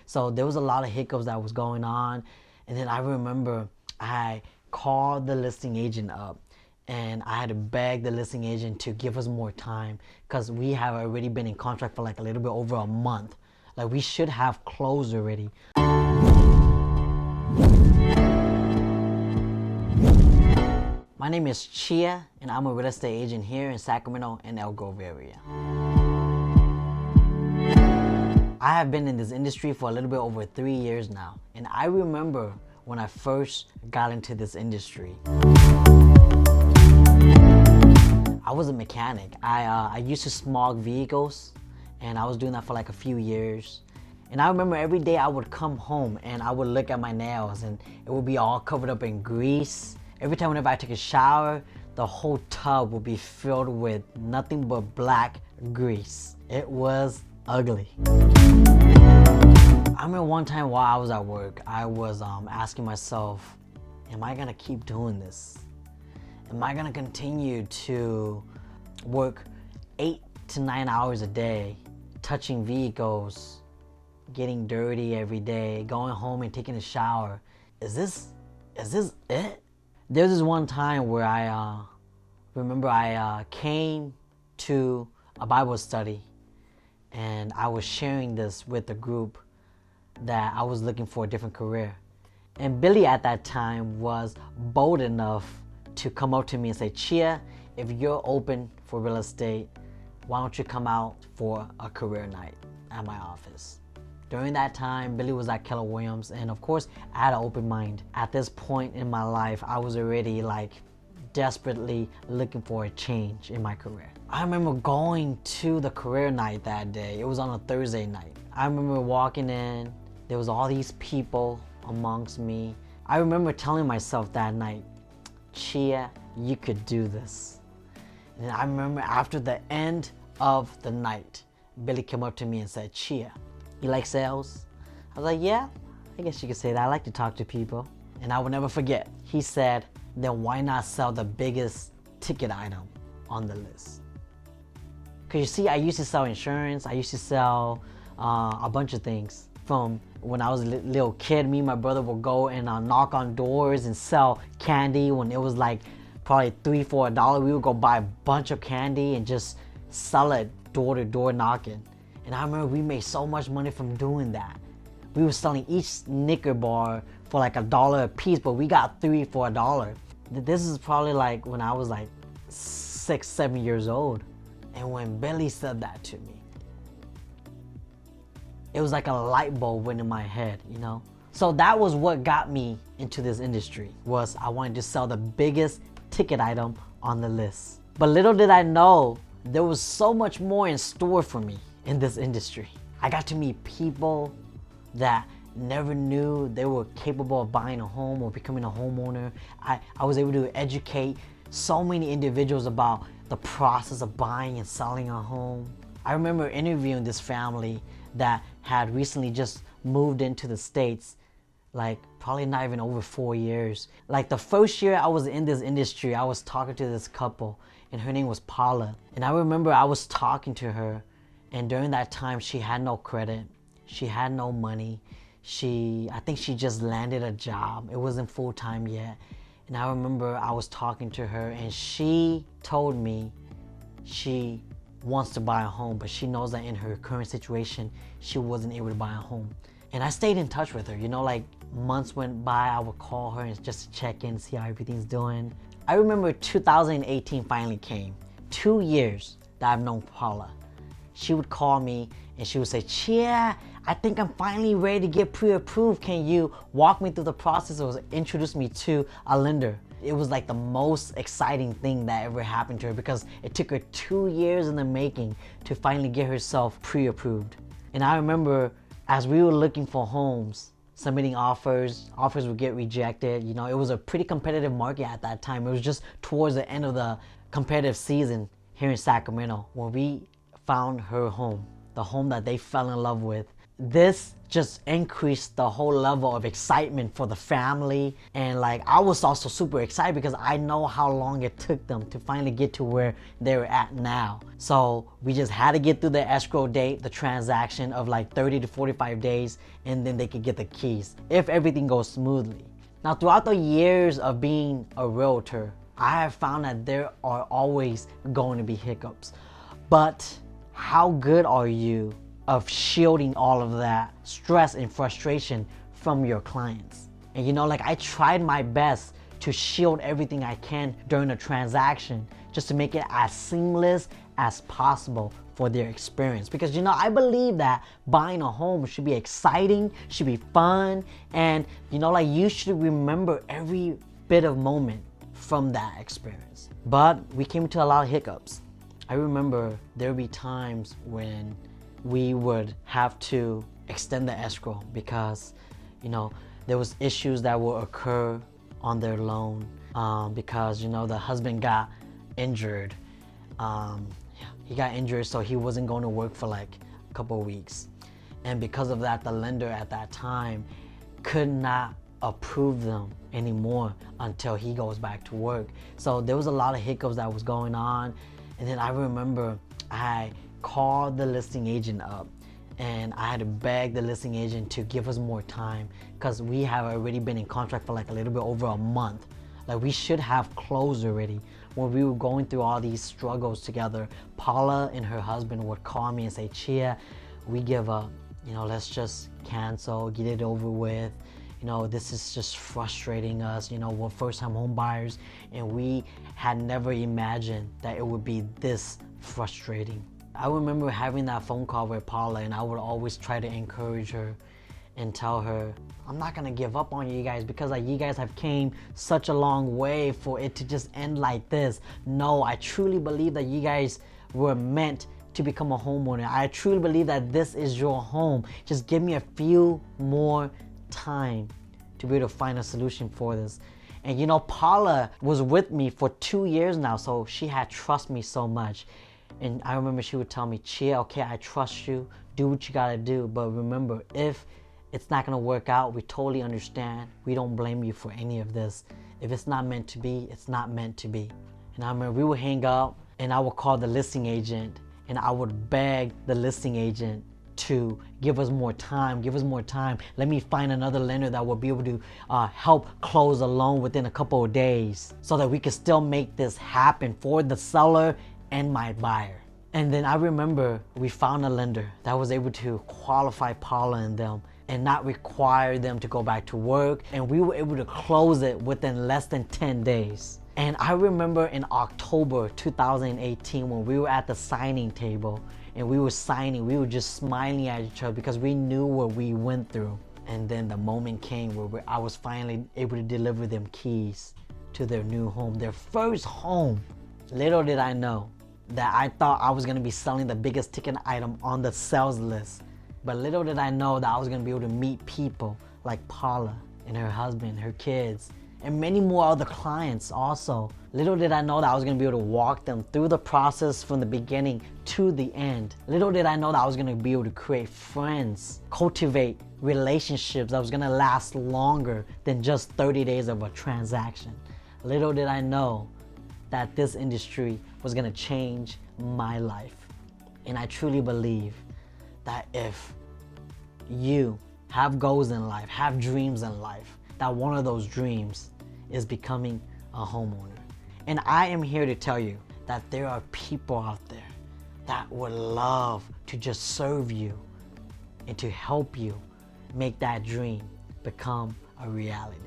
So there was a lot of hiccups that was going on. And then I remember I called the listing agent up and I had to beg the listing agent to give us more time because we have already been in contract for like a little bit over a month. Like we should have closed already. My name is Chia and I'm a real estate agent here in Sacramento and El Grove area. I have been in this industry for a little bit over 3 years now, and I remember when I first got into this industry. I was a mechanic. I used to smog vehicles, and I was doing that for like a few years. And I remember every day I would come home and I would look at my nails and it would be all covered up in grease. Every time whenever I took a shower, the whole tub would be filled with nothing but black grease. It was ugly. I remember one time while I was at work, I was asking myself, am I gonna keep doing this? Am I gonna continue to work 8 to 9 hours a day, touching vehicles, getting dirty every day, going home and taking a shower? Is this it? There was this one time where I remember I came to a Bible study and I was sharing this with the group that I was looking for a different career. And Billy at that time was bold enough to come up to me and say, Chia, if you're open for real estate, why don't you come out for a career night at my office? During that time, Billy was at Keller Williams, and of course, I had an open mind. At this point in my life, I was already like desperately looking for a change in my career. I remember going to the career night that day. It was on a Thursday night. I remember walking in, there was all these people amongst me. I remember telling myself that night, Chia, you could do this. And I remember after the end of the night, Billy came up to me and said, Chia, you like sales? I was like, yeah, I guess you could say that. I like to talk to people. And I will never forget. He said, then why not sell the biggest ticket item on the list? Because you see, I used to sell insurance. I used to sell a bunch of things. From when I was a little kid, me and my brother would go and knock on doors and sell candy. When it was like probably $3 for $1, we would go buy a bunch of candy and just sell it door to door knocking. And I remember we made so much money from doing that. We were selling each Snicker bar for like $1 a piece, but we got 3 for $1. This is probably like when I was like 6, 7 years old. And when Billy said that to me, it was like a light bulb went in my head, you know? So that was what got me into this industry, was I wanted to sell the biggest ticket item on the list. But little did I know, there was so much more in store for me in this industry. I got to meet people that never knew they were capable of buying a home or becoming a homeowner. I was able to educate so many individuals about the process of buying and selling a home. I remember interviewing this family that had recently just moved into the States, like probably not even over 4 years. Like the first year I was in this industry, I was talking to this couple and her name was Paula. And I remember I was talking to her, and during that time she had no credit, she had no money. I think she just landed a job. It wasn't full-time yet. And I remember I was talking to her and she told me she wants to buy a home, but she knows that in her current situation, she wasn't able to buy a home. And I stayed in touch with her, you know, like months went by, I would call her and just check in, see how everything's doing. I remember 2018 finally came. 2 years that I've known Paula. She would call me and she would say, Chia, I think I'm finally ready to get pre-approved. Can you walk me through the process? It was introduce me to a lender. It was like the most exciting thing that ever happened to her because it took her 2 years in the making to finally get herself pre-approved. And I remember as we were looking for homes, submitting offers would get rejected. You know, it was a pretty competitive market at that time. It was just towards the end of the competitive season here in Sacramento when we found her home, the home that they fell in love with. this just increased the whole level of excitement for the family. And like, I was also super excited because I know how long it took them to finally get to where they're at now. So we just had to get through the escrow date, the transaction of like 30 to 45 days, and then they could get the keys if everything goes smoothly. Now, throughout the years of being a realtor, I have found that there are always going to be hiccups. But how good are you of shielding all of that stress and frustration from your clients? And you know, like, I tried my best to shield everything I can during the transaction just to make it as seamless as possible for their experience. Because you know, I believe that buying a home should be exciting, should be fun, and you know, like, you should remember every bit of moment from that experience. But we came into a lot of hiccups. I remember there would be times when we would have to extend the escrow because, you know, there was issues that will occur on their loan because, you know, the husband got injured. He got injured, so he wasn't going to work for like a couple of weeks. And because of that, the lender at that time could not approve them anymore until he goes back to work. So there was a lot of hiccups that was going on. And then I remember I called the listing agent up and I had to beg the listing agent to give us more time because we have already been in contract for like a little bit over a month. Like, we should have closed already. When we were going through all these struggles together, Paula and her husband would call me and say, Chia, we give up. You know, let's just cancel, get it over with. You know, this is just frustrating us. You know, we're first-time home buyers and we had never imagined that it would be this frustrating. I remember having that phone call with Paula, and I would always try to encourage her and tell her, I'm not gonna give up on you guys because like, you guys have came such a long way for it to just end like this. No, I truly believe that you guys were meant to become a homeowner. I truly believe that this is your home. Just give me a few more time to be able to find a solution for this. And you know, Paula was with me for 2 years now, so she had trust me so much. And I remember she would tell me, Chia, okay, I trust you, do what you gotta do, but remember, if it's not gonna work out, we totally understand. We don't blame you for any of this. If it's not meant to be, it's not meant to be. And I remember we would hang up and I would call the listing agent and I would beg the listing agent to give us more time, Let me find another lender that will be able to help close a loan within a couple of days so that we can still make this happen for the seller and my buyer. And then I remember we found a lender that was able to qualify Paula and them and not require them to go back to work. And we were able to close it within less than 10 days. And I remember in October 2018 when we were at the signing table and we were signing, we were just smiling at each other because we knew what we went through. And then the moment came where I was finally able to deliver them keys to their new home, their first home. Little did I know that I thought I was gonna be selling the biggest ticket item on the sales list. But little did I know that I was gonna be able to meet people like Paula and her husband, her kids, and many more other clients also. Little did I know that I was gonna be able to walk them through the process from the beginning to the end. Little did I know that I was gonna be able to create friends, cultivate relationships that was gonna last longer than just 30 days of a transaction. Little did I know that this industry was gonna change my life. And I truly believe that if you have goals in life, have dreams in life, that one of those dreams is becoming a homeowner. And I am here to tell you that there are people out there that would love to just serve you and to help you make that dream become a reality.